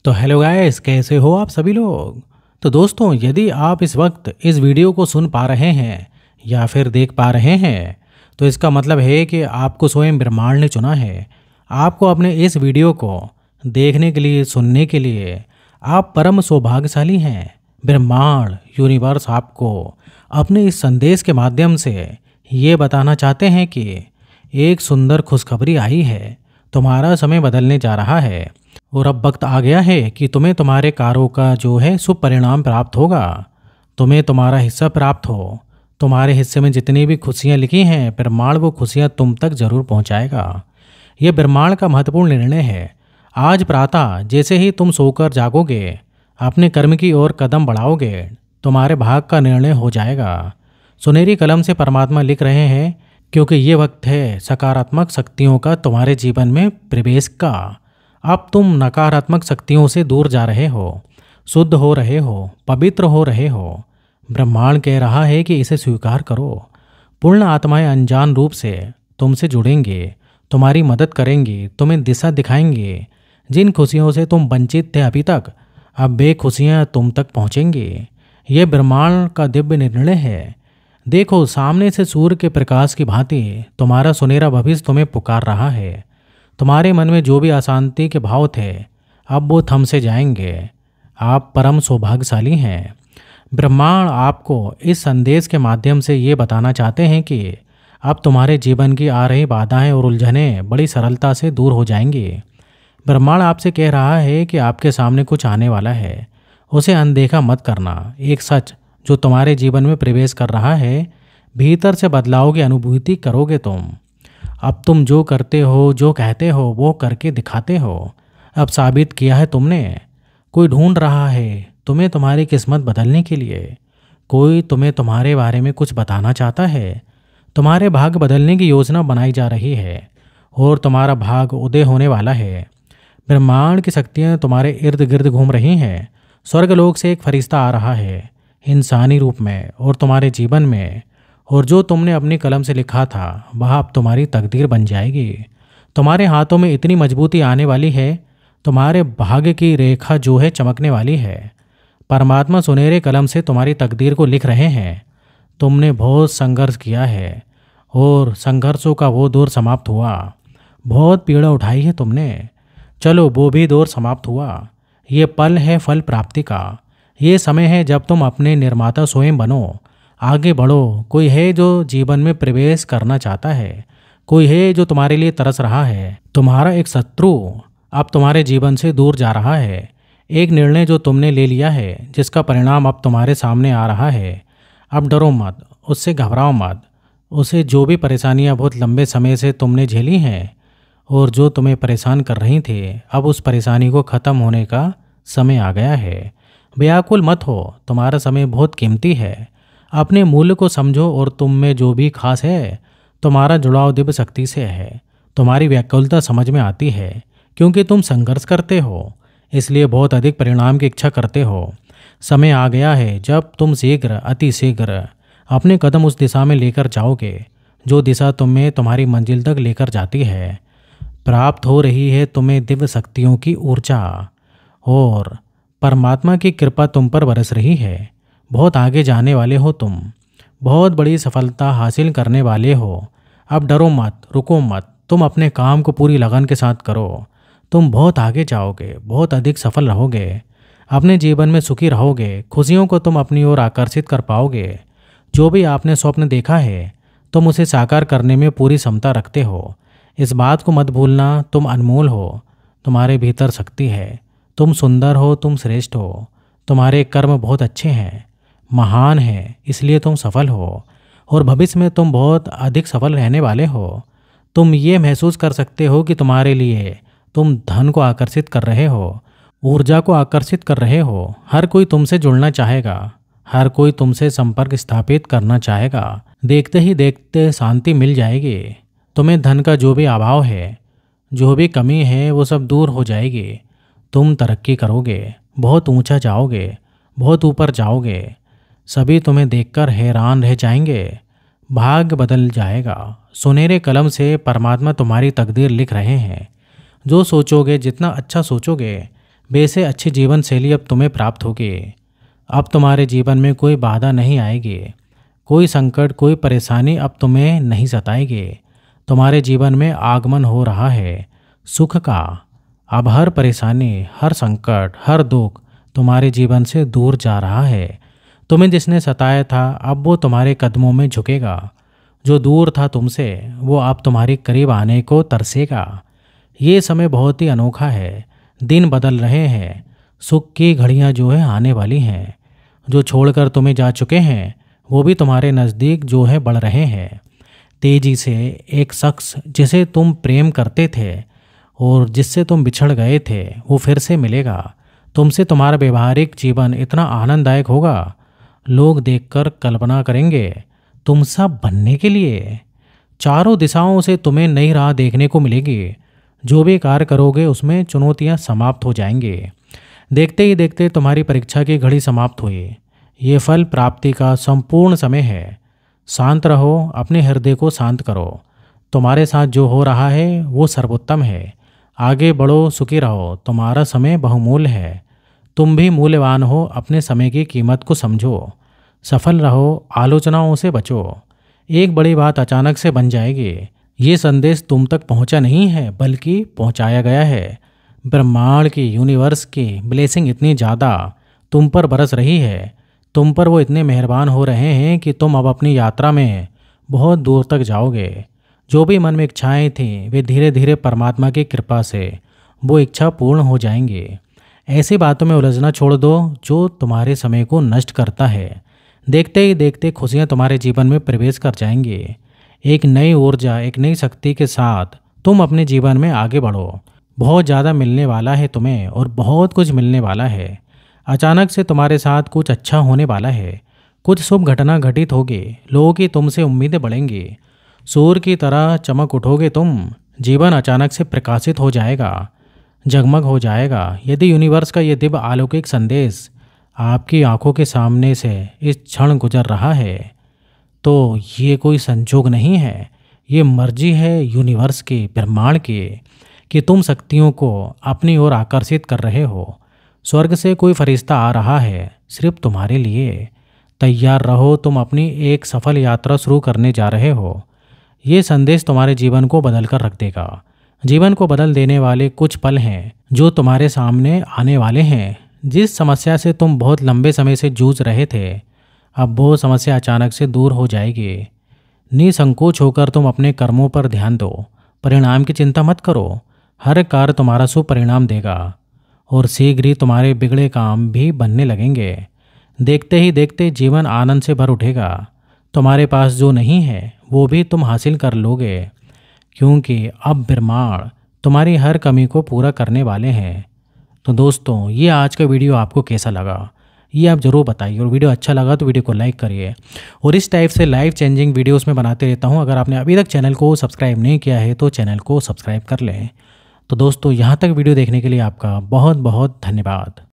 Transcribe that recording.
तो hello guys, कैसे हो आप सभी लोग। तो दोस्तों, यदि आप इस वक्त इस वीडियो को सुन पा रहे हैं या फिर देख पा रहे हैं, तो इसका मतलब है कि आपको स्वयं ब्रह्मांड ने चुना है। आपको अपने इस वीडियो को देखने के लिए, सुनने के लिए आप परम सौभाग्यशाली हैं। ब्रह्मांड, यूनिवर्स आपको अपने इस संदेश के माध्यम से ये बताना चाहते हैं कि एक सुंदर खुशखबरी आई है। तुम्हारा समय बदलने जा रहा है और अब वक्त आ गया है कि तुम्हें तुम्हारे कार्यों का जो है शुभ परिणाम प्राप्त होगा। तुम्हें तुम्हारा हिस्सा प्राप्त हो। तुम्हारे हिस्से में जितनी भी खुशियां लिखी हैं, ब्रह्मांड वो खुशियां तुम तक जरूर पहुंचाएगा। यह ब्रह्मांड का महत्वपूर्ण निर्णय है। आज प्रातः जैसे ही तुम सोकर जागोगे, अपने कर्म की ओर कदम बढ़ाओगे, तुम्हारे भाग का निर्णय हो जाएगा। सुनहरी कलम से परमात्मा लिख रहे हैं, क्योंकि ये वक्त है सकारात्मक शक्तियों का तुम्हारे जीवन में प्रवेश का। अब तुम नकारात्मक शक्तियों से दूर जा रहे हो, शुद्ध हो रहे हो, पवित्र हो रहे हो। ब्रह्मांड कह रहा है कि इसे स्वीकार करो। पूर्ण आत्माएं अनजान रूप से तुमसे जुड़ेंगे, तुम्हारी मदद करेंगी, तुम्हें दिशा दिखाएंगे। जिन खुशियों से तुम वंचित थे अभी तक, अब वे खुशियाँ तुम तक पहुँचेंगी। यह ब्रह्मांड का दिव्य निर्णय है। देखो, सामने से सूर्य के प्रकाश की भांति तुम्हारा सुनहरा भविष्य तुम्हें पुकार रहा है। तुम्हारे मन में जो भी अशांति के भाव थे, अब वो थम से जाएंगे। आप परम सौभाग्यशाली हैं। ब्रह्मांड आपको इस संदेश के माध्यम से ये बताना चाहते हैं कि अब तुम्हारे जीवन की आ रही बाधाएं और उलझनें बड़ी सरलता से दूर हो जाएंगी। ब्रह्मांड आपसे कह रहा है कि आपके सामने कुछ आने वाला है, उसे अनदेखा मत करना। एक सच जो तुम्हारे जीवन में प्रवेश कर रहा है, भीतर से बदलाव की अनुभूति करोगे तुम। अब तुम जो करते हो, जो कहते हो, वो करके दिखाते हो। अब साबित किया है तुमने। कोई ढूंढ रहा है तुम्हें तुम्हारी किस्मत बदलने के लिए। कोई तुम्हें तुम्हारे बारे में कुछ बताना चाहता है। तुम्हारे भाग्य बदलने की योजना बनाई जा रही है और तुम्हारा भाग्य उदय होने वाला है। ब्रह्मांड की शक्तियाँ तुम्हारे इर्द गिर्द घूम रही हैं। स्वर्गलोक से एक फरिश्ता आ रहा है इंसानी रूप में और तुम्हारे जीवन में, और जो तुमने अपनी कलम से लिखा था वह अब तुम्हारी तकदीर बन जाएगी। तुम्हारे हाथों में इतनी मजबूती आने वाली है, तुम्हारे भाग्य की रेखा जो है चमकने वाली है। परमात्मा सुनहरे कलम से तुम्हारी तकदीर को लिख रहे हैं। तुमने बहुत संघर्ष किया है और संघर्षों का वो दौर समाप्त हुआ। बहुत पीड़ा उठाई है तुमने, चलो वो भी दौर समाप्त हुआ। ये पल है फल प्राप्ति का। ये समय है जब तुम अपने निर्माता स्वयं बनो। आगे बढ़ो। कोई है जो जीवन में प्रवेश करना चाहता है, कोई है जो तुम्हारे लिए तरस रहा है। तुम्हारा एक शत्रु अब तुम्हारे जीवन से दूर जा रहा है। एक निर्णय जो तुमने ले लिया है, जिसका परिणाम अब तुम्हारे सामने आ रहा है। अब डरो मत, उससे घबराओ मत। उसे जो भी परेशानियां बहुत लंबे समय से तुमने झेली हैं और जो तुम्हें परेशान कर रही थी, अब उस परेशानी को ख़त्म होने का समय आ गया है। व्याकुल मत हो, तुम्हारा समय बहुत कीमती है। अपने मूल्य को समझो और तुम में जो भी खास है, तुम्हारा जुड़ाव दिव्य शक्ति से है। तुम्हारी व्याकुलता समझ में आती है, क्योंकि तुम संघर्ष करते हो, इसलिए बहुत अधिक परिणाम की इच्छा करते हो। समय आ गया है जब तुम शीघ्र, अति शीघ्र अपने कदम उस दिशा में लेकर जाओगे जो दिशा तुम्हें तुम्हारी मंजिल तक लेकर जाती है। प्राप्त हो रही है तुम्हें दिव्य शक्तियों की ऊर्जा और परमात्मा की कृपा तुम पर बरस रही है। बहुत आगे जाने वाले हो तुम, बहुत बड़ी सफलता हासिल करने वाले हो। अब डरो मत, रुको मत। तुम अपने काम को पूरी लगन के साथ करो। तुम बहुत आगे जाओगे, बहुत अधिक सफल रहोगे। अपने जीवन में सुखी रहोगे। खुशियों को तुम अपनी ओर आकर्षित कर पाओगे। जो भी आपने स्वप्न देखा है, तुम उसे साकार करने में पूरी क्षमता रखते हो। इस बात को मत भूलना, तुम अनमोल हो। तुम्हारे भीतर शक्ति है। तुम सुंदर हो, तुम श्रेष्ठ हो। तुम्हारे कर्म बहुत अच्छे हैं, महान हैं, इसलिए तुम सफल हो और भविष्य में तुम बहुत अधिक सफल रहने वाले हो। तुम ये महसूस कर सकते हो कि तुम्हारे लिए तुम धन को आकर्षित कर रहे हो, ऊर्जा को आकर्षित कर रहे हो। हर कोई तुमसे जुड़ना चाहेगा, हर कोई तुमसे संपर्क स्थापित करना चाहेगा। देखते ही देखते शांति मिल जाएगी। तुम्हें धन का जो भी अभाव है, जो भी कमी है, वो सब दूर हो जाएगी। तुम तरक्की करोगे, बहुत ऊंचा जाओगे, बहुत ऊपर जाओगे। सभी तुम्हें देखकर हैरान रह जाएंगे। भाग्य बदल जाएगा। सुनहरे कलम से परमात्मा तुम्हारी तकदीर लिख रहे हैं। जो सोचोगे, जितना अच्छा सोचोगे, वैसे अच्छी जीवन शैली अब तुम्हें प्राप्त होगी। अब तुम्हारे जीवन में कोई बाधा नहीं आएगी, कोई संकट कोई परेशानी अब तुम्हें नहीं सताएगी। तुम्हारे जीवन में आगमन हो रहा है सुख का। अब हर परेशानी, हर संकट, हर दुख तुम्हारे जीवन से दूर जा रहा है। तुम्हें जिसने सताया था अब वो तुम्हारे कदमों में झुकेगा। जो दूर था तुमसे वो अब तुम्हारे करीब आने को तरसेगा। ये समय बहुत ही अनोखा है। दिन बदल रहे हैं, सुख की घड़ियां जो है आने वाली हैं। जो छोड़कर तुम्हें जा चुके हैं वो भी तुम्हारे नज़दीक जो है बढ़ रहे हैं तेजी से। एक शख्स जिसे तुम प्रेम करते थे और जिससे तुम बिछड़ गए थे वो फिर से मिलेगा। तुमसे तुम्हारा व्यवहारिक जीवन इतना आनंददायक होगा, लोग देखकर कल्पना करेंगे तुम सब बनने के लिए। चारों दिशाओं से तुम्हें नई राह देखने को मिलेगी। जो भी कार्य करोगे उसमें चुनौतियां समाप्त हो जाएंगी। देखते ही देखते तुम्हारी परीक्षा की घड़ी समाप्त हुई। ये फल प्राप्ति का संपूर्ण समय है। शांत रहो, अपने हृदय को शांत करो। तुम्हारे साथ जो हो रहा है वो सर्वोत्तम है। आगे बढ़ो, सुखी रहो, तुम्हारा समय बहुमूल्य है। तुम भी मूल्यवान हो, अपने समय की कीमत को समझो। सफल रहो, आलोचनाओं से बचो। एक बड़ी बात अचानक से बन जाएगी। ये संदेश तुम तक पहुंचा नहीं है बल्कि पहुंचाया गया है। ब्रह्मांड की, यूनिवर्स की ब्लेसिंग इतनी ज़्यादा तुम पर बरस रही है। तुम पर वो इतने मेहरबान हो रहे हैं कि तुम अब अपनी यात्रा में बहुत दूर तक जाओगे। जो भी मन में इच्छाएं थीं वे धीरे धीरे परमात्मा की कृपा से वो इच्छा पूर्ण हो जाएंगी। ऐसी बातों में उलझना छोड़ दो जो तुम्हारे समय को नष्ट करता है। देखते ही देखते खुशियाँ तुम्हारे जीवन में प्रवेश कर जाएंगी। एक नई ऊर्जा, एक नई शक्ति के साथ तुम अपने जीवन में आगे बढ़ो। बहुत ज़्यादा मिलने वाला है तुम्हें और बहुत कुछ मिलने वाला है। अचानक से तुम्हारे साथ कुछ अच्छा होने वाला है। कुछ शुभ घटना घटित होगी। लोगों की तुमसे उम्मीदें बढ़ेंगी। सूर्य की तरह चमक उठोगे तुम। जीवन अचानक से प्रकाशित हो जाएगा, जगमग हो जाएगा। यदि यूनिवर्स का ये दिव्य अलौकिक संदेश आपकी आंखों के सामने से इस क्षण गुजर रहा है तो ये कोई संजोग नहीं है, ये मर्जी है यूनिवर्स की, ब्रह्मांड की, कि तुम शक्तियों को अपनी ओर आकर्षित कर रहे हो। स्वर्ग से कोई फरिश्ता आ रहा है सिर्फ तुम्हारे लिए। तैयार रहो, तुम अपनी एक सफल यात्रा शुरू करने जा रहे हो। ये संदेश तुम्हारे जीवन को बदल कर रख देगा। जीवन को बदल देने वाले कुछ पल हैं जो तुम्हारे सामने आने वाले हैं। जिस समस्या से तुम बहुत लंबे समय से जूझ रहे थे अब वो समस्या अचानक से दूर हो जाएगी। निसंकोच होकर तुम अपने कर्मों पर ध्यान दो। परिणाम की चिंता मत करो। हर कार्य तुम्हारा शुभ परिणाम देगा और शीघ्र ही तुम्हारे बिगड़े काम भी बनने लगेंगे। देखते ही देखते जीवन आनंद से भर उठेगा। तुम्हारे पास जो नहीं है वो भी तुम हासिल कर लोगे, क्योंकि अब ब्रह्मांड तुम्हारी हर कमी को पूरा करने वाले हैं। तो दोस्तों, ये आज का वीडियो आपको कैसा लगा ये आप ज़रूर बताइए, और वीडियो अच्छा लगा तो वीडियो को लाइक करिए। और इस टाइप से लाइफ चेंजिंग वीडियोस में बनाते रहता हूँ। अगर आपने अभी तक चैनल को सब्सक्राइब नहीं किया है तो चैनल को सब्सक्राइब कर लें। तो दोस्तों, यहाँ तक वीडियो देखने के लिए आपका बहुत बहुत धन्यवाद।